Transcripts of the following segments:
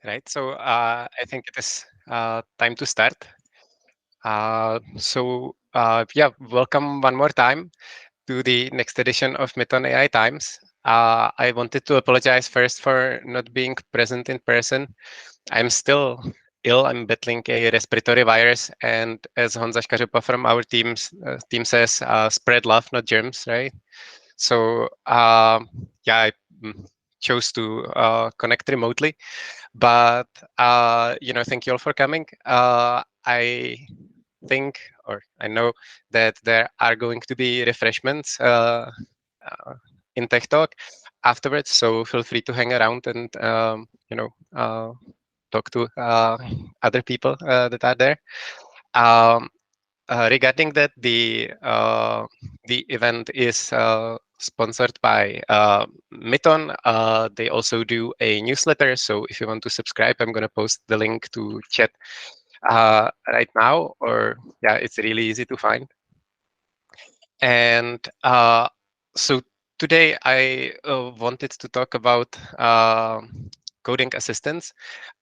Right. So I think it is time to start. Yeah, welcome one more time to the next edition of Mython AI Times. I wanted to apologize first for not being present in person. I'm still ill. I'm battling a respiratory virus, and as Honza Škařupa from our team says, spread love, not germs, right? So yeah, I chose to connect remotely. But thank you all for coming. I think, or I know that there are going to be refreshments in Tech Talk afterwards. So feel free to hang around and talk to other people that are there. Um, Regarding that, the event is sponsored by Mython. They also do a newsletter, so if you want to subscribe, I'm going to post the link to chat right now. Or yeah, it's really easy to find. And so today I wanted to talk about coding assistance,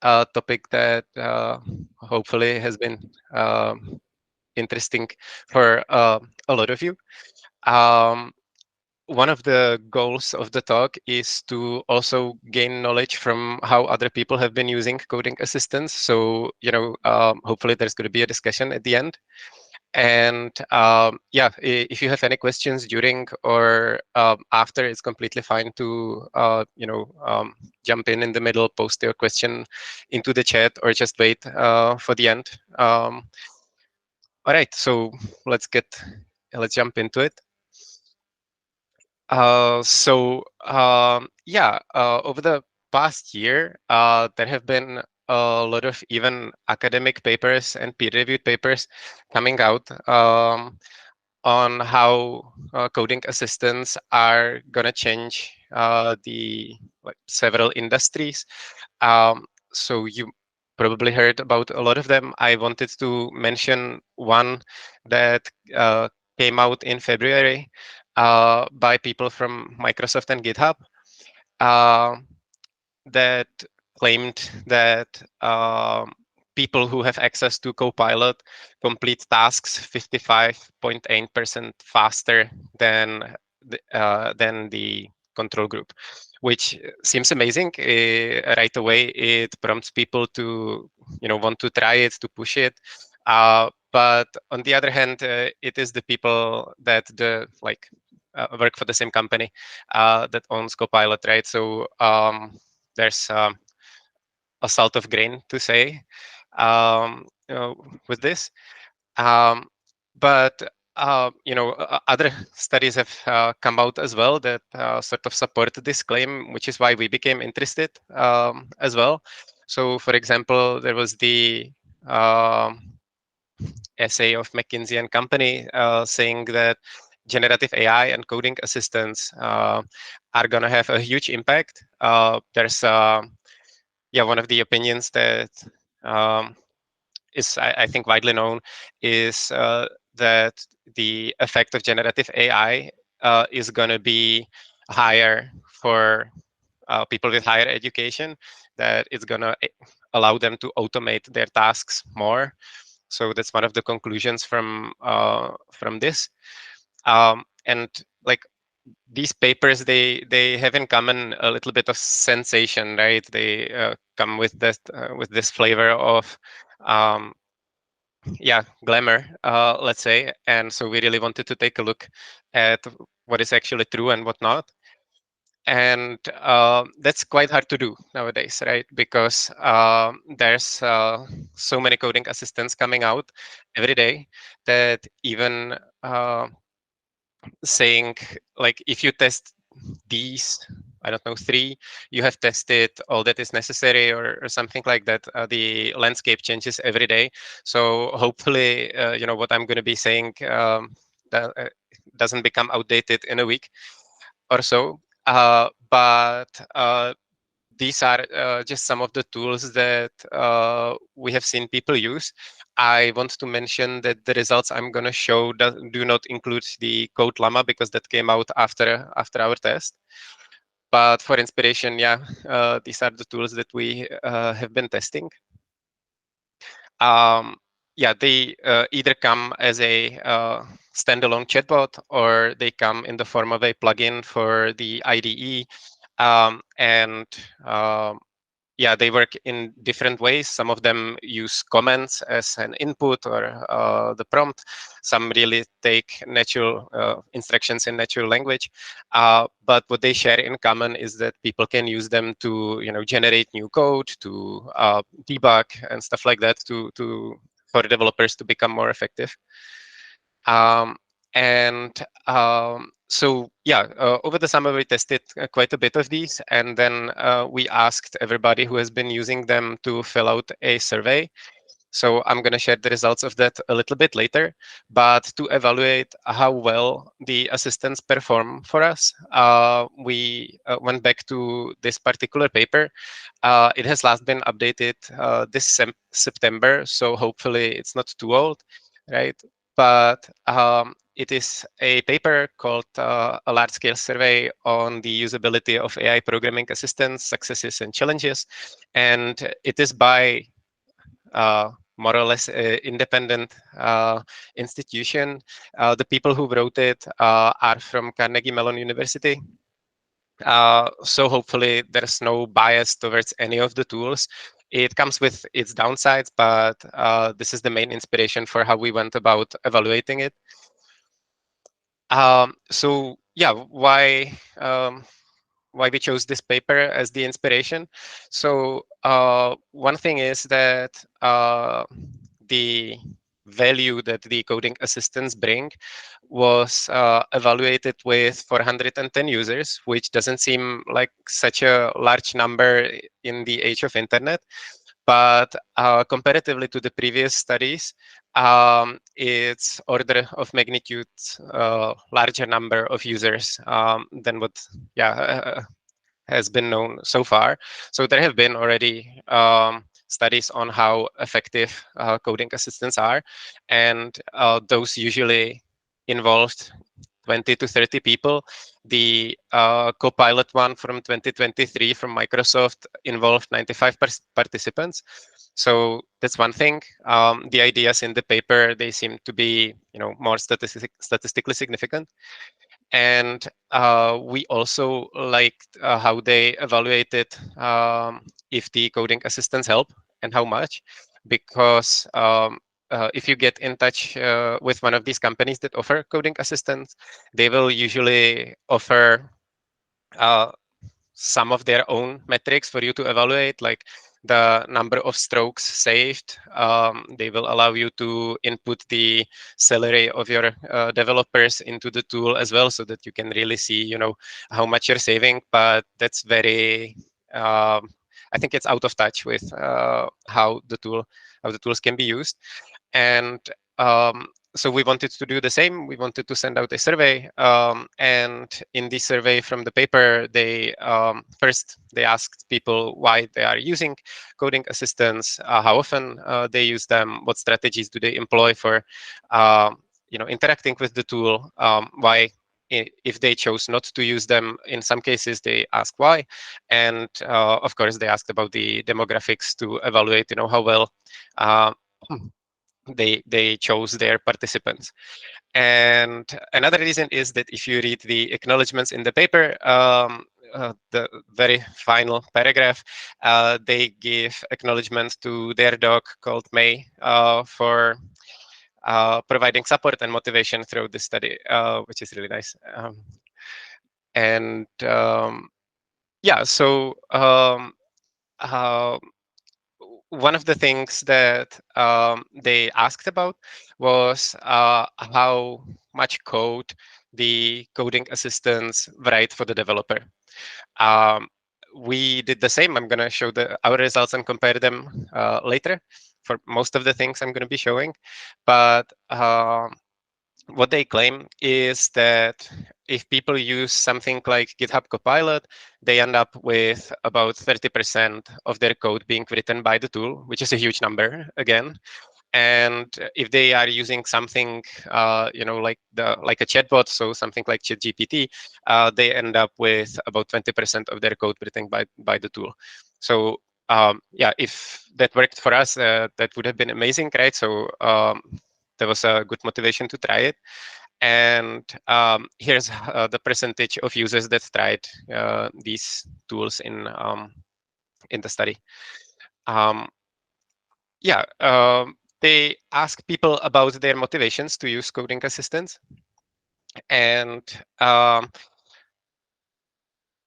a topic that hopefully has been interesting for a lot of you. Um, One of the goals of the talk is to also gain knowledge from how other people have been using coding assistance. So, hopefully there's going to be a discussion at the end. And yeah, if you have any questions during or after, it's completely fine to, jump in the middle, post your question into the chat, or just wait for the end. All right, so let's jump into it. Over the past year, there have been a lot of even academic papers and peer-reviewed papers coming out on how coding assistants are gonna change the several industries. So you probably heard about a lot of them. I wanted to mention one that came out in February by people from Microsoft and GitHub uh, that claimed that people who have access to Copilot complete tasks 55.8% faster than the control group, which seems amazing. Right away, it prompts people to want to try it, to push it. But on the other hand, it is the people that work for the same company that owns Copilot, right? So there's a salt of grain to say with this. Um, but other studies have come out as well that sort of support this claim, which is why we became interested as well. So, for example, there was the essay of McKinsey and Company saying that generative AI and coding assistants are going to have a huge impact. There's one of the opinions that is, I think, widely known is that the effect of generative AI is going to be higher for people with higher education, that it's going to allow them to automate their tasks more. So that's one of the conclusions from this. And like these papers, they have in common a little bit of sensation, right? They come with this flavor of glamour, let's say. And so we really wanted to take a look at what is actually true and what not. And that's quite hard to do nowadays, right? Because there's so many coding assistants coming out every day that even saying, like, if you test these, I don't know, 3, you have tested all that is necessary, or something like that. The landscape changes every day. So hopefully, what I'm going to be saying that, doesn't become outdated in a week or so. But these are just some of the tools that we have seen people use. I want to mention that the results I'm going to show do not include the code llama, because that came out after our test. but for inspiration, yeah, these are the tools that we have been testing. Yeah, they either come as a standalone chatbot, or they come in the form of a plugin for the IDE. And yeah, they work in different ways. Some of them use comments as an input or the prompt. Some really take natural instructions in natural language. But what they share in common is that people can use them to, generate new code, to debug and stuff like that, for developers to become more effective. Um, and so, yeah, over the summer we tested quite a bit of these, and then we asked everybody who has been using them to fill out a survey. So I'm going to share the results of that a little bit later. But to evaluate how well the assistants perform for us, we went back to this particular paper. It has last been updated this September, so hopefully it's not too old, right? But it is a paper called A Large-Scale Survey on the Usability of AI Programming Assistants, Successes and Challenges. And it is by more or less independent institution. The people who wrote it are from Carnegie Mellon University. So hopefully there's no bias towards any of the tools. It comes with its downsides, but this is the main inspiration for how we went about evaluating it. So yeah, why we chose this paper as the inspiration. So one thing is that the value that the coding assistants bring was evaluated with 410 users, which doesn't seem like such a large number in the age of internet. But comparatively to the previous studies, it's order of magnitude larger number of users than what, yeah, has been known so far. So there have been already studies on how effective coding assistants are, and those usually involved 20 to 30 people. The Copilot one from 2023 from Microsoft involved 95 participants. So that's one thing. The ideas in the paper, they seem to be, more statistically significant. And we also liked how they evaluated if the coding assistants help and how much, because if you get in touch with one of these companies that offer coding assistants, they will usually offer uh, some of their own metrics for you to evaluate, like the number of strokes saved. They will allow you to input the salary of your developers into the tool as well, so that you can really see, how much you're saving. But that's very, I think it's out of touch with how the tools can be used. And so we wanted to do the same. We wanted to send out a survey, and in this survey from the paper, they first they asked people why they are using coding assistants, how often they use them, what strategies do they employ for interacting with the tool, why. If they chose not to use them, in some cases they ask why, and of course they asked about the demographics to evaluate, how well they chose their participants. And another reason is that if you read the acknowledgements in the paper, the very final paragraph, they give acknowledgement to their dog called May for providing support and motivation through the study, which is really nice. And yeah, so uh, one of the things that they asked about was how much code the coding assistants write for the developer. Um, we did the same. I'm going to show our results and compare them later for most of the things I'm going to be showing. But what they claim is that if people use something like GitHub Copilot, they end up with about 30% of their code being written by the tool, which is a huge number again. And if they are using something, like a chatbot, so something like ChatGPT, they end up with about 20% of their code written by the tool. So yeah, if that worked for us, that would have been amazing, right? So there was a good motivation to try it. And here's the percentage of users that tried these tools in the study. Um, yeah, they ask people about their motivations to use coding assistants, and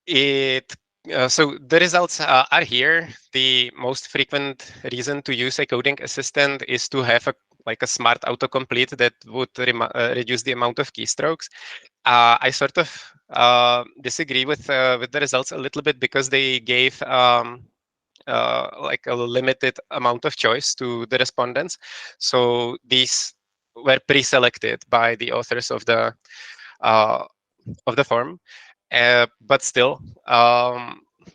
it so the results are here. The most frequent reason to use a coding assistant is to have a smart autocomplete that would reduce the amount of keystrokes. I sort of disagree with the results a little bit, because they gave like a limited amount of choice to the respondents. So these were pre-selected by the authors uh, of the form. But still,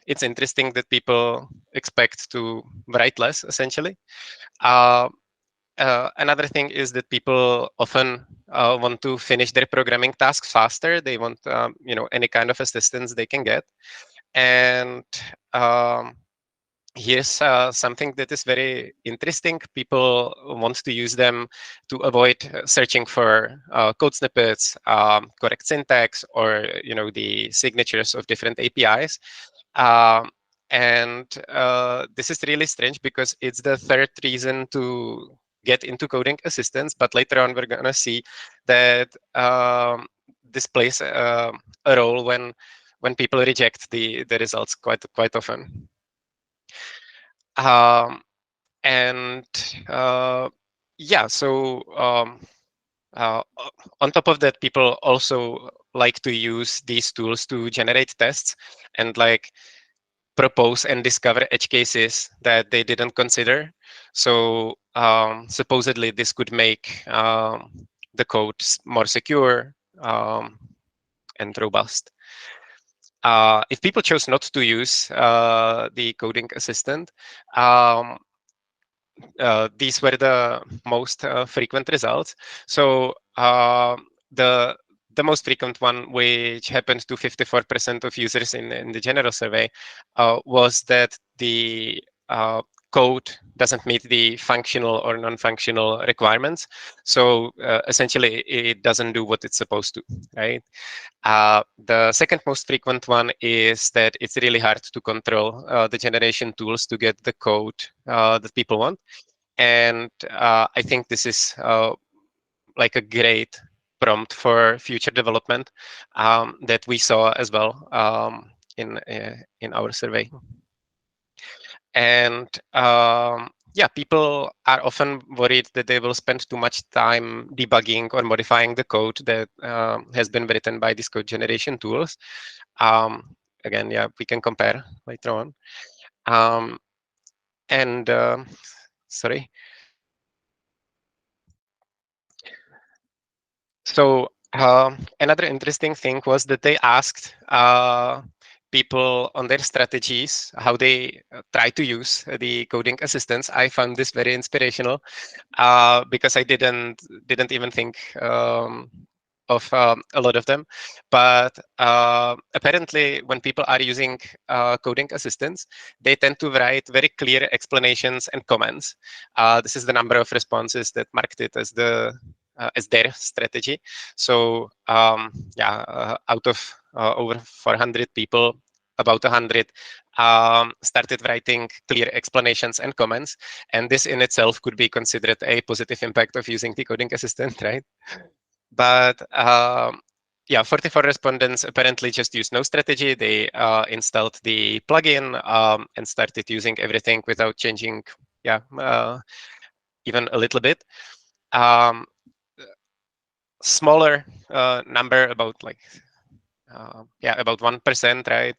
it's interesting that people expect to write less, essentially. Uh, Another thing is that people often want to finish their programming tasks faster. They want, any kind of assistance they can get. And here's something that is very interesting. People want to use them to avoid searching for code snippets, correct syntax, or the signatures of different APIs. Um, and this is really strange, because it's the third reason to get into coding assistance. But later on, we're gonna see that this plays a role when people reject the results quite often. Um, and yeah, so on top of that, people also like to use these tools to generate tests and propose and discover edge cases that they didn't consider. So supposedly this could make the code more secure and robust. If people chose not to use the coding assistant, um, these were the most frequent results. So the the most frequent one, which happened to 54% of users in the general survey, was that the code doesn't meet the functional or non-functional requirements. So essentially, it doesn't do what it's supposed to, right? The second most frequent one is that it's really hard to control the generation tools to get the code that people want. And I think this is like a great prompt for future development that we saw as well in our survey. And yeah, people are often worried that they will spend too much time debugging or modifying the code that has been written by these code generation tools. Again, yeah, we can compare later on. And sorry. So another interesting thing was that they asked people on their strategies how they try to use the coding assistants. I found this very inspirational because I didn't even think of a lot of them. But apparently, when people are using coding assistants, they tend to write very clear explanations and comments. This is the number of responses that marked it as their strategy. So yeah, out of over 400 people, about 100 started writing clear explanations and comments. And this in itself could be considered a positive impact of using the coding assistant, right? But yeah, 44 respondents apparently just used no strategy. They installed the plugin and started using everything without changing, yeah, even a little bit. Smaller number, about yeah, about 1%, right?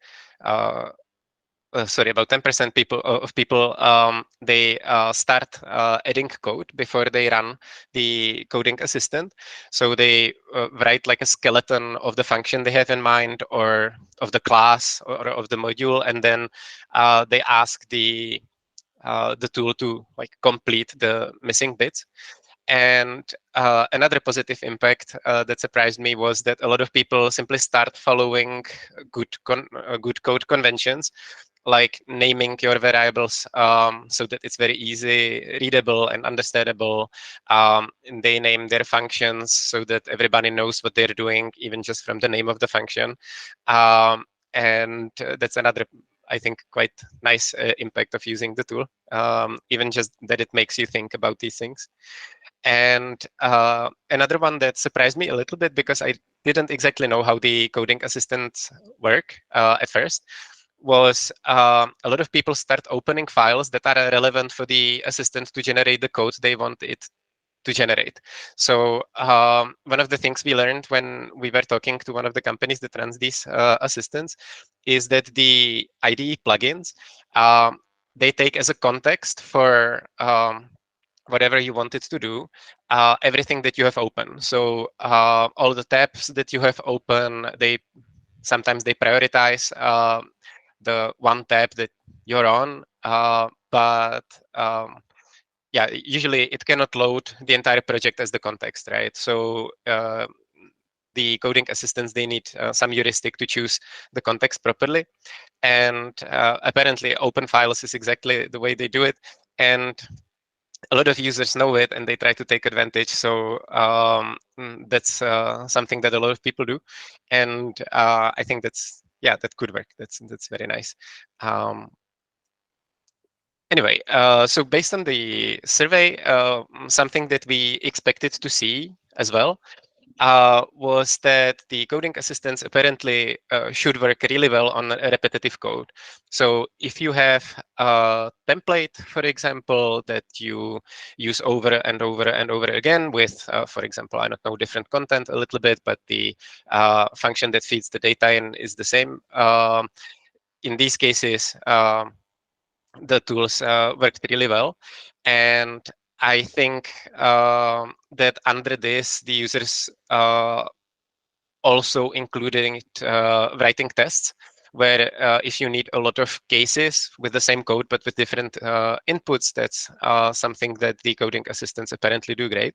Sorry, about 10% of people, they start adding code before they run the coding assistant. So they write like a skeleton of the function they have in mind, or of the class, or of the module, and then they ask the the tool to like complete the missing bits. And another positive impact that surprised me was that a lot of people simply start following good code conventions, like naming your variables so that it's very easy, readable, and understandable. And they name their functions so that everybody knows what they're doing, even just from the name of the function. And that's another, I think, quite nice impact of using the tool, even just that it makes you think about these things. And another one that surprised me a little bit, because I didn't exactly know how the coding assistants work at first, was a lot of people start opening files that are relevant for the assistant to generate the code they want it to generate. So one of the things we learned when we were talking to one of the companies that runs these assistants is that the IDE plugins, they take as a context for whatever you want it to do, everything that you have open. So all the tabs that you have open, sometimes they prioritize the one tab that you're on, but yeah, usually it cannot load the entire project as the context, right? So the coding assistants, they need some heuristic to choose the context properly. And apparently open files is exactly the way they do it. And a lot of users know it and they try to take advantage. So that's something that a lot of people do. And I think that's, yeah, that could work. That's very nice. Anyway, so based on the survey, something that we expected to see as well was that the coding assistants apparently should work really well on a repetitive code. So if you have a template, for example, that you use over and over and over again with, for example, I don't know, different content a little bit, but the function that feeds the data in is the same. In these cases, the tools worked really well. And I think that under this, the users also including writing tests, where if you need a lot of cases with the same code but with different inputs, that's something that the coding assistants apparently do great.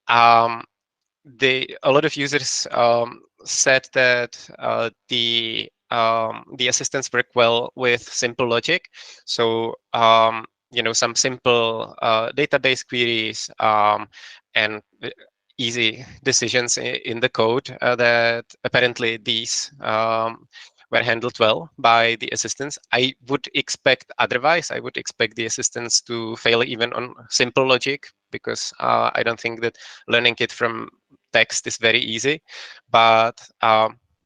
Um, a lot of users said that the assistants work well with simple logic. So some simple database queries and easy decisions in the code that apparently these were handled well by the assistants. I would expect otherwise. I would expect the assistants to fail even on simple logic, because I don't think that learning it from text is very easy. But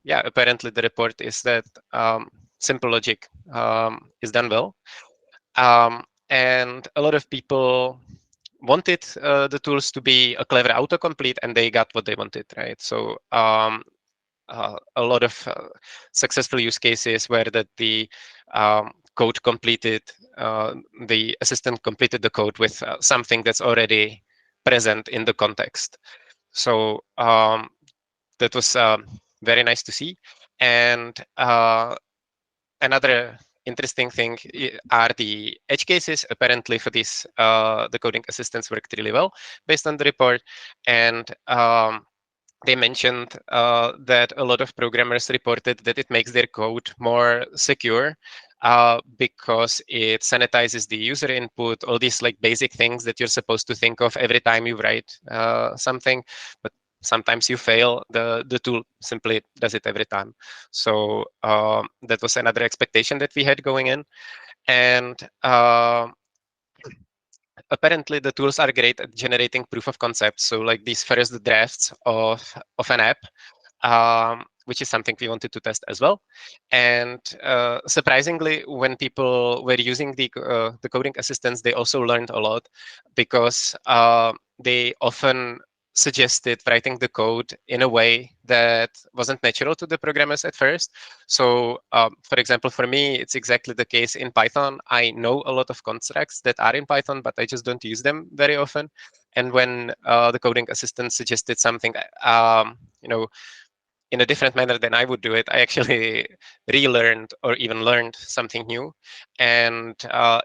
yeah, apparently the report is that simple logic is done well. And a lot of people wanted the tools to be a clever autocomplete, and they got what they wanted, right? So a lot of successful use cases where that the code completed, the assistant completed the code with something that's already present in the context. So that was very nice to see. And another interesting thing are the edge cases. Apparently for this, the coding assistants worked really well based on the report. And they mentioned that a lot of programmers reported that it makes their code more secure because it sanitizes the user input, all these like basic things that you're supposed to think of every time you write something. But sometimes you fail, the tool simply does it every time. So that was another expectation that we had going in. And apparently the tools are great at generating proof of concepts. So like these first drafts of an app, which is something we wanted to test as well. And surprisingly, when people were using the coding assistants, they also learned a lot, because they often suggested writing the code in a way that wasn't natural to the programmers at first. So for example, for me, it's exactly the case in Python. I know a lot of constructs that are in Python, but I just don't use them very often. And when the coding assistant suggested something, in a different manner than I would do it, I actually relearned or even learned something new, and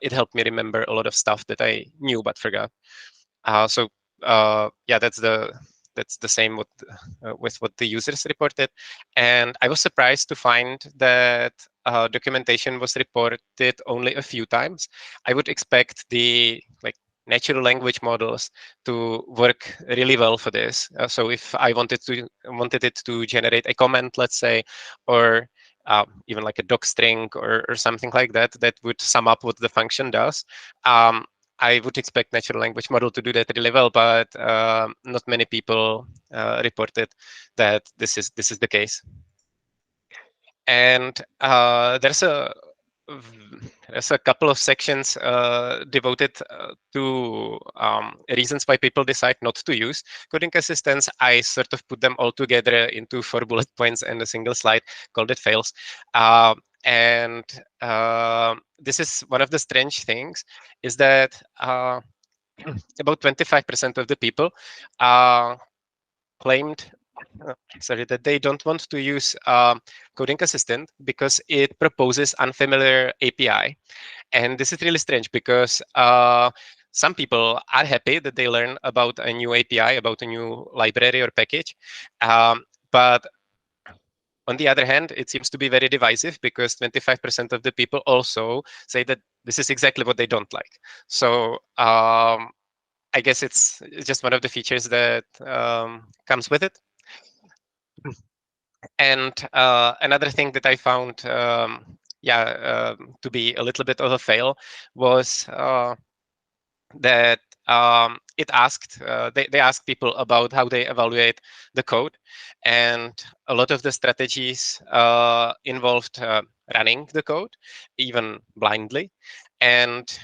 it helped me remember a lot of stuff that I knew but forgot. So yeah, that's the same with what the users reported, and I was surprised to find that documentation was reported only a few times. I would expect the natural language models to work really well for this. So if I wanted it to generate a comment, let's say, or even like a doc string or something like that, that would sum up what the function does. I would expect natural language model to do that really well, but not many people reported that this is the case. And there's a couple of sections devoted to reasons why people decide not to use coding assistants. I sort of put them all together into 4 bullet points and a single slide, called it fails. And this is one of the strange things, is that about 25% of the people claimed sorry, that they don't want to use coding assistant because it proposes unfamiliar API. And this is really strange because some people are happy that they learn about a new API, about a new library or package. But on the other hand, it seems to be very divisive because 25% of the people also say that this is exactly what they don't like. So I guess it's just one of the features that comes with it. And another thing that I found, to be a little bit of a fail was that it asked they asked people about how they evaluate the code, and a lot of the strategies involved running the code even blindly, and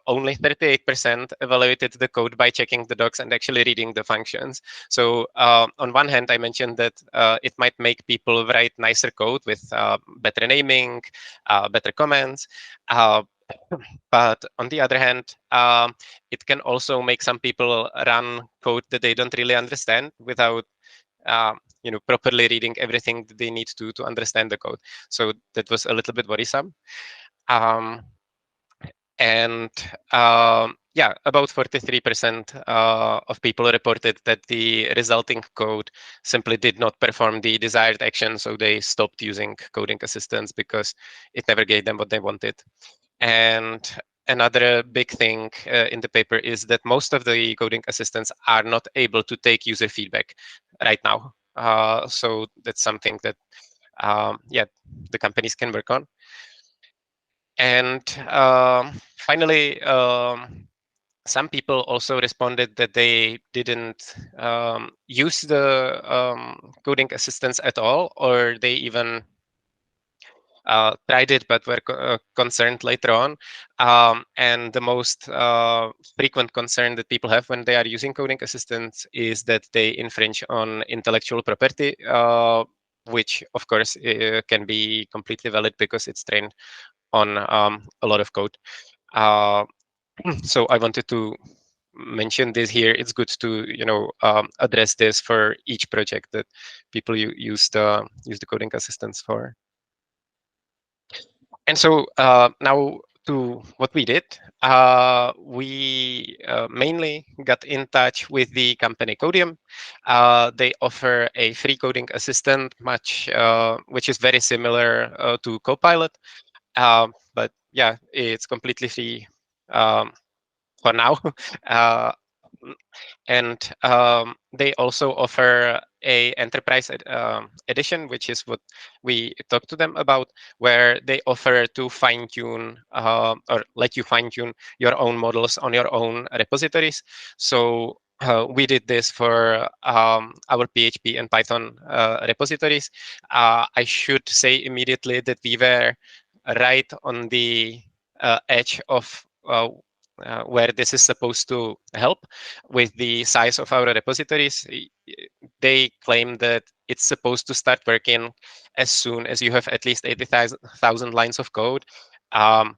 only 38% evaluated the code by checking the docs and actually reading the functions. So on one hand, I mentioned that it might make people write nicer code with better naming, better comments. But on the other hand, it can also make some people run code that they don't really understand without properly reading everything that they need to understand the code. So that was a little bit worrisome. Um, and yeah, about 43% of people reported that the resulting code simply did not perform the desired action, so they stopped using coding assistants because it never gave them what they wanted. And another big thing in the paper is that most of the coding assistants are not able to take user feedback right now. So that's something that, yeah, the companies can work on. And finally, some people also responded that they didn't use the coding assistants at all, or they even tried it but were concerned later on. And the most frequent concern that people have when they are using coding assistants is that they infringe on intellectual property, which of course can be completely valid because it's trained on a lot of code. So I wanted to mention this here. It's good to address this for each project that people use the coding assistants for. And so now to what we did. We mainly got in touch with the company Codeium. They offer a free coding assistant, which is very similar to Copilot, but yeah, it's completely free for now. Uh, and they also offer a enterprise edition, which is what we talked to them about, where they offer to fine tune or let you fine tune your own models on your own repositories. So we did this for our PHP and Python repositories. I should say immediately that we were right on the edge of where this is supposed to help with the size of our repositories. They claim that it's supposed to start working as soon as you have at least 80,000 lines of code. Um,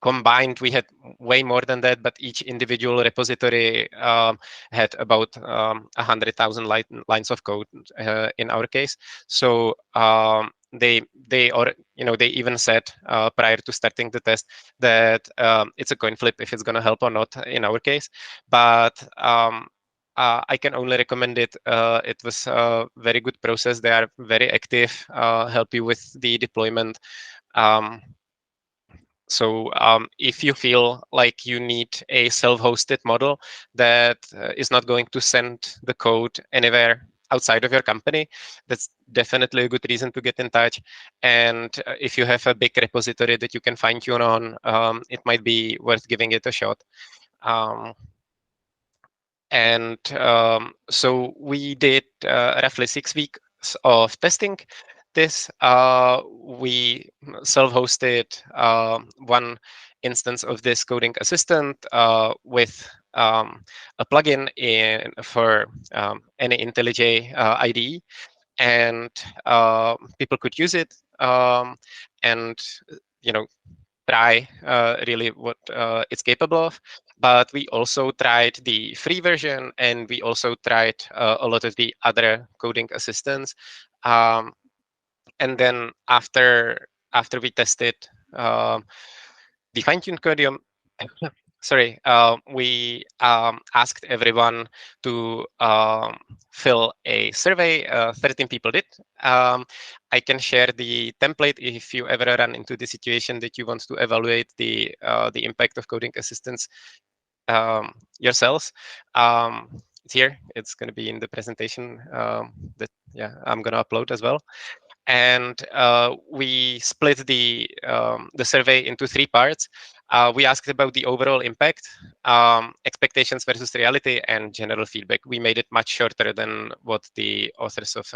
combined, we had way more than that, but each individual repository had about 100,000 lines of code in our case. So they even said prior to starting the test that it's a coin flip if it's going to help or not in our case. But I can only recommend it. It was a very good process. They are very active, help you with the deployment. So if you feel like you need a self-hosted model that is not going to send the code anywhere outside of your company, that's definitely a good reason to get in touch. And if you have a big repository that you can fine tune on, it might be worth giving it a shot. So we did roughly 6 weeks of testing this. We self-hosted one instance of this coding assistant with a plugin for any IntelliJ IDE, and people could use it and try really what it's capable of. But we also tried the free version, and we also tried a lot of the other coding assistants. And then after we tested the fine-tuned Codeium, sorry, we asked everyone to fill a survey. 13 people did. I can share the template if you ever run into the situation that you want to evaluate the impact of coding assistance yourselves. It's here. It's going to be in the presentation that I'm going to upload as well. And we split the survey into 3 parts. We asked about the overall impact, expectations versus reality, and general feedback. We made it much shorter than what the authors of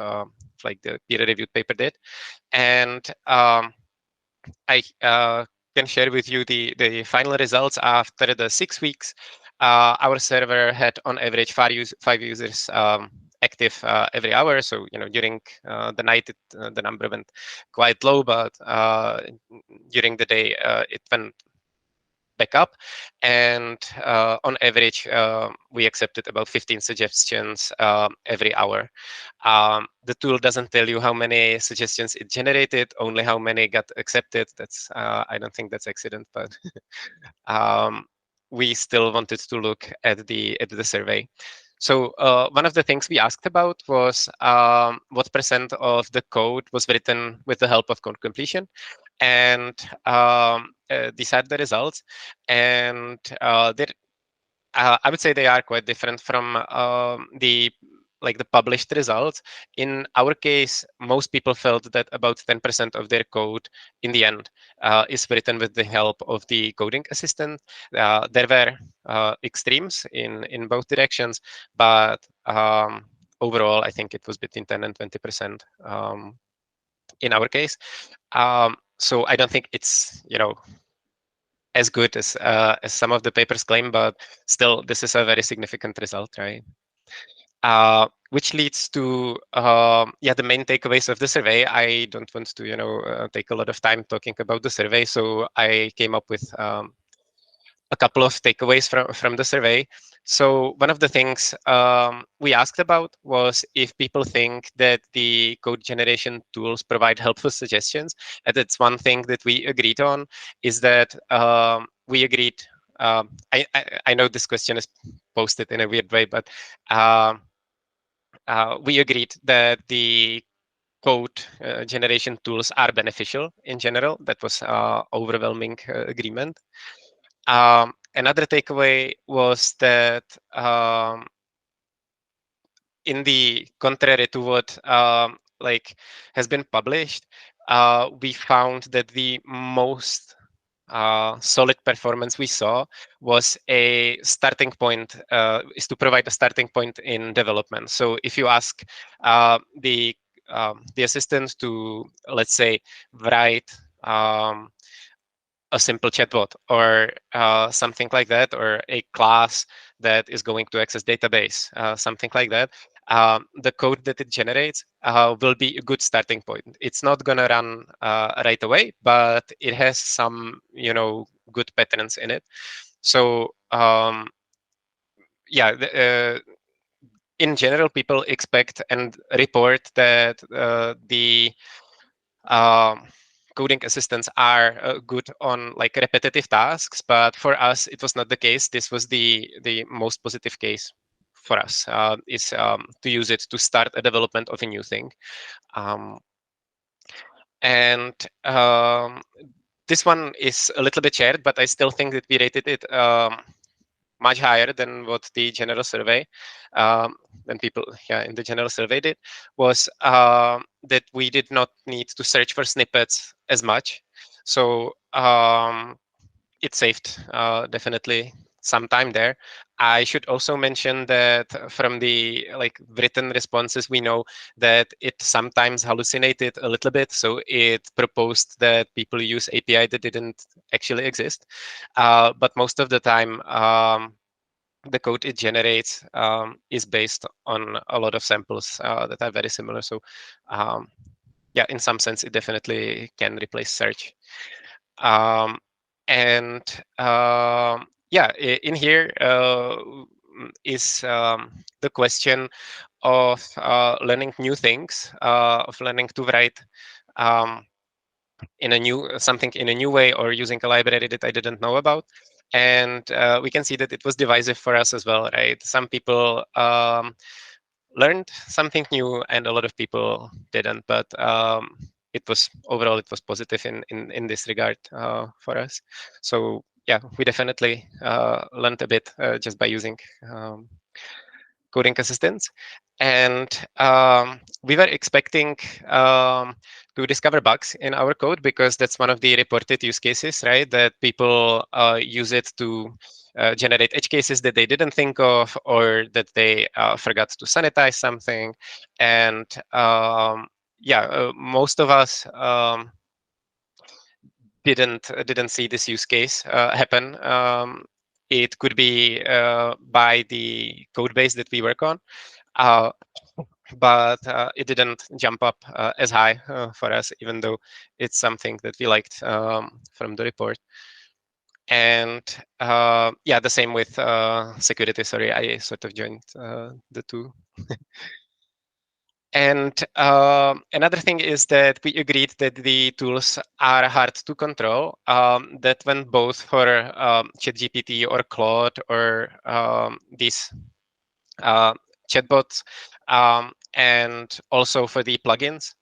like the peer-reviewed paper did. And I can share with you the final results after the 6 weeks. Our server had on average 5 users active every hour. So during the night, the number went quite low, but during the day it went back up. And on average, we accepted about 15 suggestions every hour. The tool doesn't tell you how many suggestions it generated, only how many got accepted. That's I don't think that's accident, but we still wanted to look at the survey. So one of the things we asked about was what % of the code was written with the help of code completion, and these are the results. And I would say they are quite different from the published results. In our case, most people felt that about 10% of their code in the end is written with the help of the coding assistant. There were extremes in both directions, but overall, I think it was between 10 and 20% in our case. So I don't think it's as good as some of the papers claim, but still, this is a very significant result, right? Which leads to the main takeaways of the survey. I don't want to take a lot of time talking about the survey, so I came up with a couple of takeaways from the survey. So one of the things we asked about was if people think that the code generation tools provide helpful suggestions. And that's one thing that we agreed on, is that we agreed, I know this question is posted in a weird way, but we agreed that the code generation tools are beneficial in general. That was overwhelming agreement. Another takeaway was that in the contrary to what has been published, we found that the most solid performance we saw was a starting point, is to provide a starting point in development. So if you ask the assistant to, let's say, write a simple chatbot or something like that, or a class that is going to access database, something like that, the code that it generates will be a good starting point. It's not going to run right away, but it has some, good patterns in it. So yeah, in general, people expect and report that the um, coding assistants are good on like repetitive tasks, but for us it was not the case. This was the most positive case for us, is to use it to start a development of a new thing. um, and this one is a little bit shared, but I still think that we rated it much higher than what the general survey, um, than people, yeah, in the general survey did, was that we did not need to search for snippets as much. So it saved definitely some time there. I should also mention that from the like written responses, we know that it sometimes hallucinated a little bit. So it proposed that people use API that didn't actually exist. But most of the time, the code it generates is based on a lot of samples that are very similar. So yeah, in some sense, it definitely can replace search. Um, and yeah, in here is the question of learning new things, of learning to write um, in a new something in a new way, or using a library that I didn't know about. And we can see that it was divisive for us as well, right? Some people learned something new, and a lot of people didn't. But it was overall it was positive in this regard for us. So yeah, we definitely learned a bit just by using coding assistants. And we were expecting to discover bugs in our code, because that's one of the reported use cases, right? That people use it to generate edge cases that they didn't think of, or that they forgot to sanitize something. And yeah, most of us didn't see this use case happen. It could be by the code base that we work on, uh, but it didn't jump up as high for us, even though it's something that we liked from the report. And yeah, the same with security. Sorry, I sort of joined the two. And another thing is that we agreed that the tools are hard to control. That went both for ChatGPT or Claude, or these chatbots, and also for the plugins.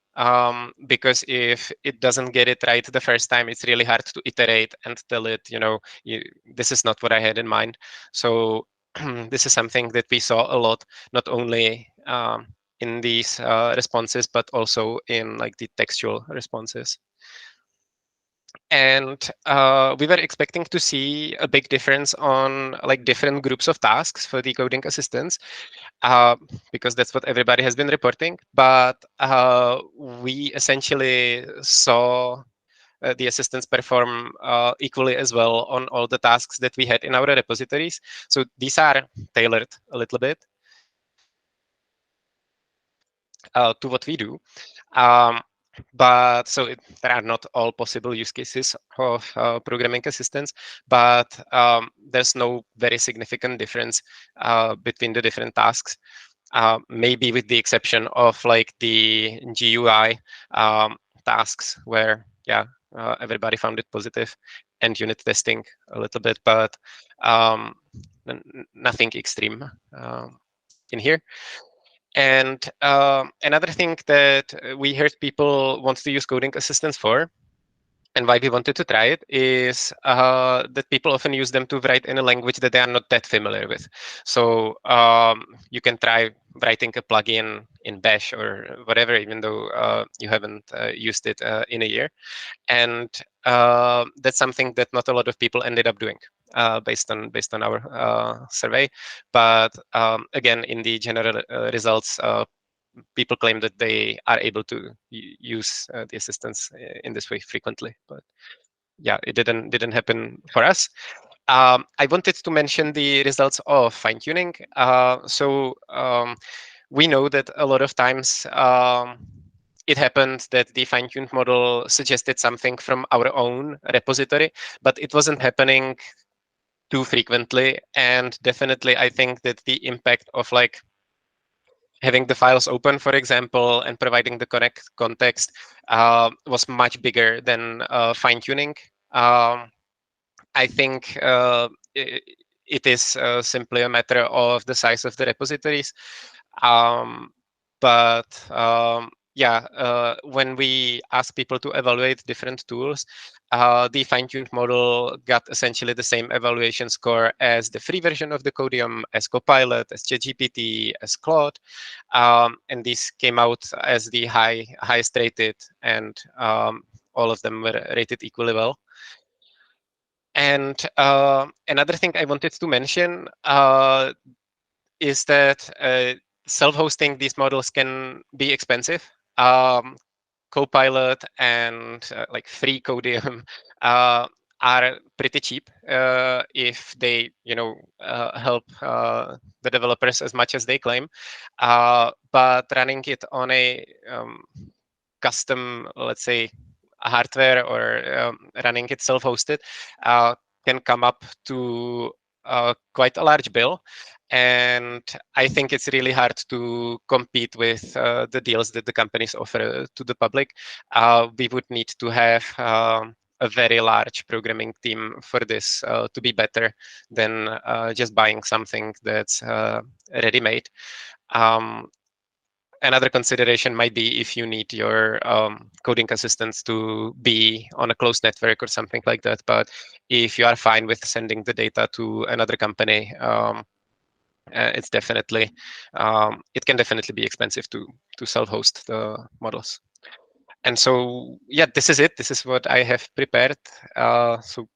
Because if it doesn't get it right the first time, it's really hard to iterate and tell it, this is not what I had in mind. So this is something that we saw a lot, not only in these responses, but also in like the textual responses. And we were expecting to see a big difference on like different groups of tasks for the coding assistants, uh, because that's what everybody has been reporting. But we essentially saw the assistants perform equally as well on all the tasks that we had in our repositories. So these are tailored a little bit to what we do. Um, but so there are not all possible use cases of programming assistance, but there's no very significant difference between the different tasks. Maybe with the exception of like the GUI tasks, where yeah, everybody found it positive, and unit testing a little bit, but nothing extreme in here. And another thing that we heard people want to use coding assistance for, and why we wanted to try it, is that people often use them to write in a language that they are not that familiar with. So you can try writing a plugin in Bash or whatever, even though you haven't used it in a year. And that's something that not a lot of people ended up doing based on our survey. But again, in the general results, people claim that they are able to use the assistance in this way frequently. But yeah, it didn't happen for us. I wanted to mention the results of fine tuning. So we know that a lot of times it happened that the fine-tuned model suggested something from our own repository, but it wasn't happening too frequently. And definitely, I think that the impact of like having the files open, for example, and providing the correct context was much bigger than fine-tuning. I think it is simply a matter of the size of the repositories. But yeah, when we ask people to evaluate different tools, the fine-tuned model got essentially the same evaluation score as the free version of the Codeium, as Copilot, as ChatGPT, as Claude. And these came out as the highest rated, and all of them were rated equally well. And another thing I wanted to mention is that self-hosting these models can be expensive. Copilot and like free Codeium are pretty cheap if they, help the developers as much as they claim. But running it on a custom, let's say, hardware or running it self-hosted can come up to quite a large bill. And I think it's really hard to compete with the deals that the companies offer to the public. We would need to have a very large programming team for this to be better than just buying something that's ready-made. Another consideration might be if you need your coding assistants to be on a closed network or something like that. But if you are fine with sending the data to another company, it's definitely it can definitely be expensive to self-host the models. And so yeah, this is it. This is what I have prepared. So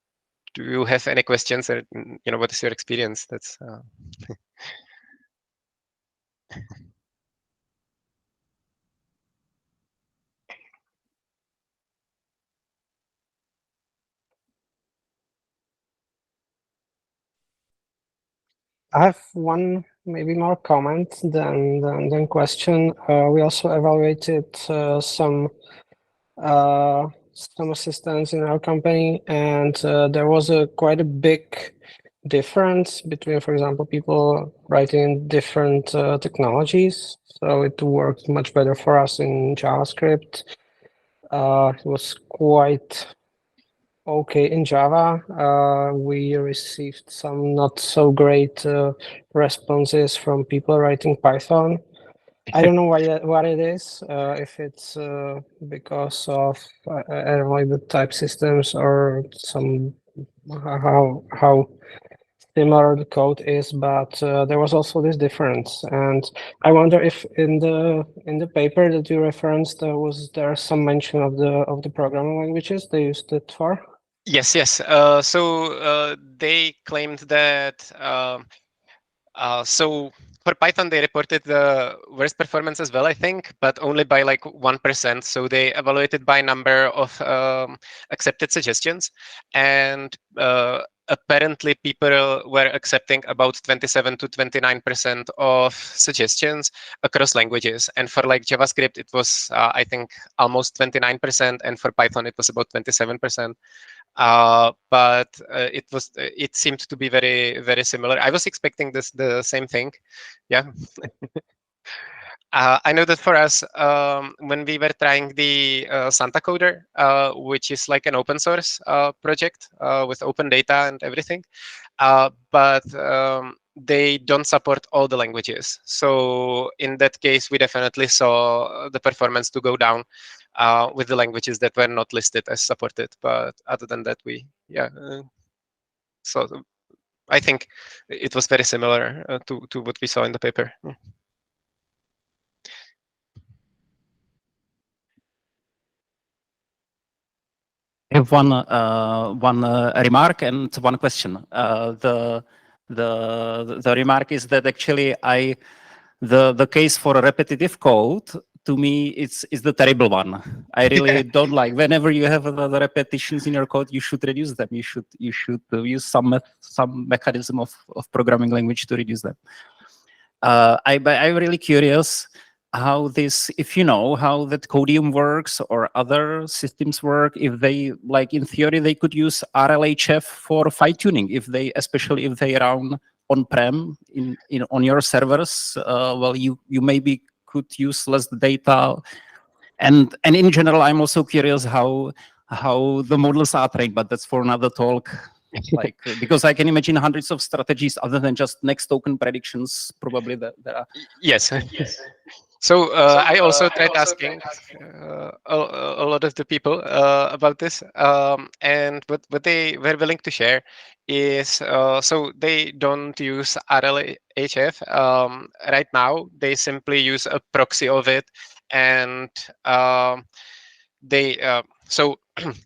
do you have any questions, or what is your experience? That's I have one maybe more comment than question. We also evaluated some assistants in our company, and there was quite a big difference between, for example, people writing different technologies. So it worked much better for us in JavaScript. It was quite okay in Java. We received some not so great responses from people writing Python. I don't know what it is. If it's because of I don't know, the type systems or some how similar the code is, but there was also this difference. And I wonder if in the paper that you referenced, was there some mention of the programming languages they used it for? Yes. So they claimed that so for Python, they reported the worst performance as well, I think, but only by like 1%. So they evaluated by number of accepted suggestions. And apparently people were accepting about 27 to 29% of suggestions across languages. And for like JavaScript, it was, I think, almost 29%. And for Python, it was about 27%. But it seemed to be very, very similar. I was expecting the same thing. Yeah. I know that for us, when we were trying the Santa Coder, which is like an open source project with open data and everything, but they don't support all the languages. So in that case, we definitely saw the performance to go down with the languages that were not listed as supported. But other than that, so I think it was very similar to what we saw in the paper. I have one remark and one question. The remark is that actually the case for a repetitive code, to me, is the terrible one. I really don't like. Whenever you have the repetitions in your code, you should reduce them. You should use some mechanism of programming language to reduce them. I'm really curious how this, if you know how that Codeium works or other systems work, if they, like in theory, they could use RLHF for fine tuning, if they, especially if they run on-prem in on your servers. Well, you maybe could use less data, and in general, I'm also curious how the models are trained, but that's for another talk. Like because I can imagine hundreds of strategies other than just next token predictions. Probably that there are. Yes. So I also tried asking a lot of the people about this, and what they were willing to share is so they don't use RLHF right now. They simply use a proxy of it, and they so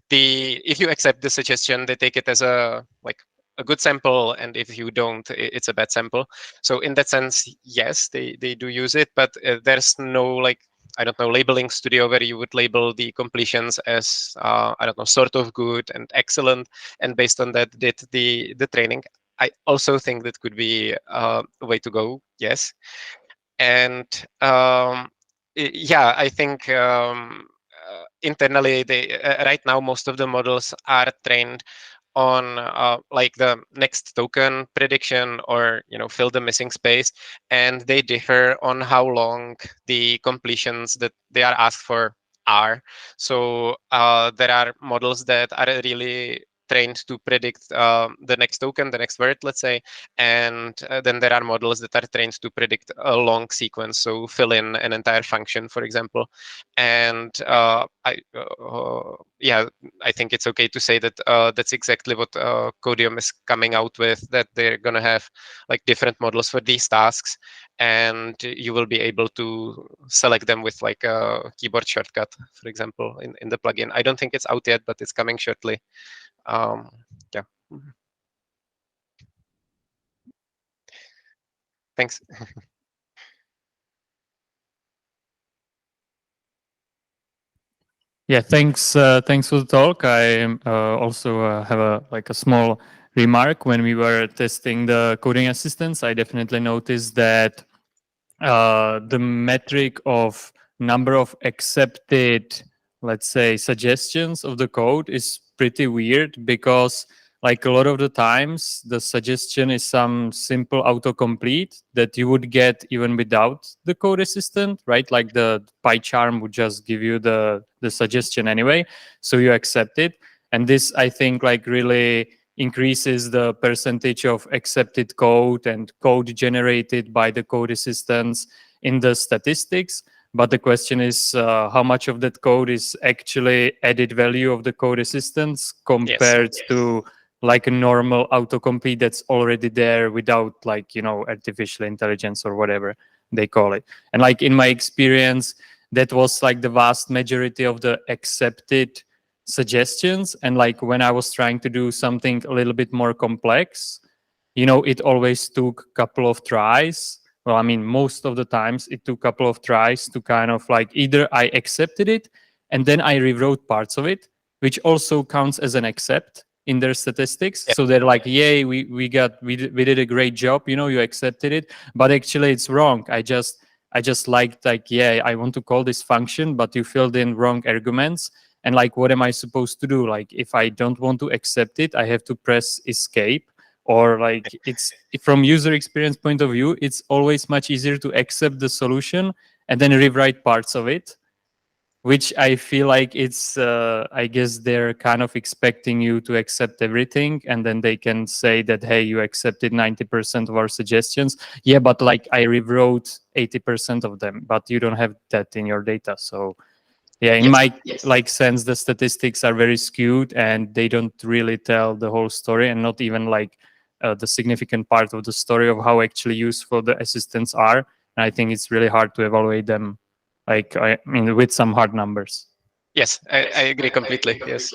the if you accept the suggestion, they take it as a like a good sample, and if you don't, it's a bad sample. So in that sense, yes, they do use it, but there's no like I don't know labeling studio where you would label the completions as I don't know sort of good and excellent, and based on that did the training. I also think that could be a way to go. Yes, and yeah, I think internally they right now most of the models are trained on like the next token prediction or fill the missing space, and they differ on how long the completions that they are asked for are. So there are models that are really trained to predict the next token, the next word, let's say, and then there are models that are trained to predict a long sequence, so fill in an entire function, for example. And yeah, I think it's okay to say that that's exactly what Codeium is coming out with, that they're going to have like different models for these tasks, and you will be able to select them with like a keyboard shortcut, for example, in the plugin. I don't think it's out yet, but it's coming shortly. Yeah. Thanks. Yeah, thanks. Thanks for the talk. I also have a small remark. When we were testing the coding assistants, I definitely noticed that the metric of number of accepted, let's say, suggestions of the code is pretty weird, because like a lot of the times the suggestion is some simple autocomplete that you would get even without the code assistant, right? Like the PyCharm would just give you the suggestion anyway, so you accept it. And this, I think, like really increases the percentage of accepted code and code generated by the code assistants in the statistics. But the question is, how much of that code is actually added value of the code assistants compared to like a normal autocomplete that's already there without like, artificial intelligence or whatever they call it. And like in my experience, that was like the vast majority of the accepted suggestions. And like when I was trying to do something a little bit more complex, it always took a couple of tries. Well, I mean, most of the times it took a couple of tries to kind of like either I accepted it and then I rewrote parts of it, which also counts as an accept in their statistics. Yeah. So they're like, yay, we did a great job, you accepted it, but actually it's wrong. I just liked like, yeah, I want to call this function, but you filled in wrong arguments. And like, what am I supposed to do? Like, if I don't want to accept it, I have to press escape. Or like, it's from user experience point of view, it's always much easier to accept the solution and then rewrite parts of it, which I feel like it's, I guess they're kind of expecting you to accept everything. And then they can say that, hey, you accepted 90% of our suggestions. Yeah, but like I rewrote 80% of them, but you don't have that in your data. So yeah, in my like sense, the statistics are very skewed and they don't really tell the whole story, and not even like the significant part of the story of how actually useful the assistants are. And I think it's really hard to evaluate them, like I mean, with some hard numbers. Yes, I agree completely. Yes.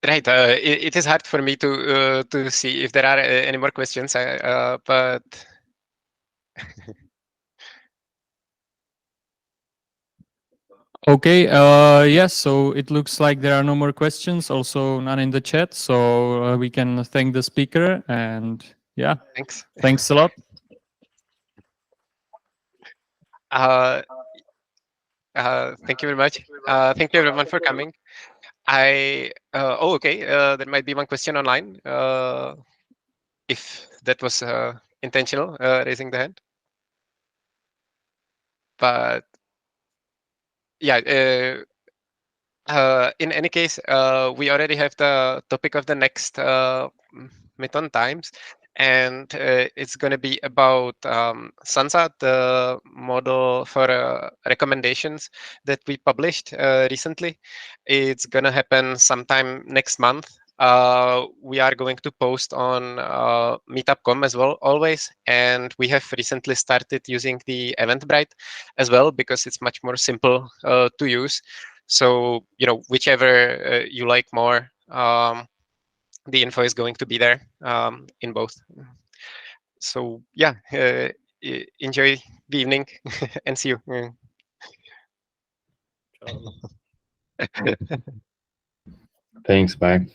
Right. It is hard for me to see if there are any more questions, but Okay, yes, so it looks like there are no more questions, also none in the chat, so we can thank the speaker, and yeah, thanks. thanks a lot. Thank you very much. Thank you everyone for coming. Okay. There might be one question online. If that was intentional, raising the hand. But yeah, in any case, we already have the topic of the next Method Times, and it's going to be about Sansa, the model for recommendations that we published recently. It's going to happen sometime next month. We are going to post on meetup.com as well, always, and we have recently started using the Eventbrite as well because it's much more simple to use. So, whichever you like more, the info is going to be there in both. So yeah, enjoy the evening and see you. Thanks, bye.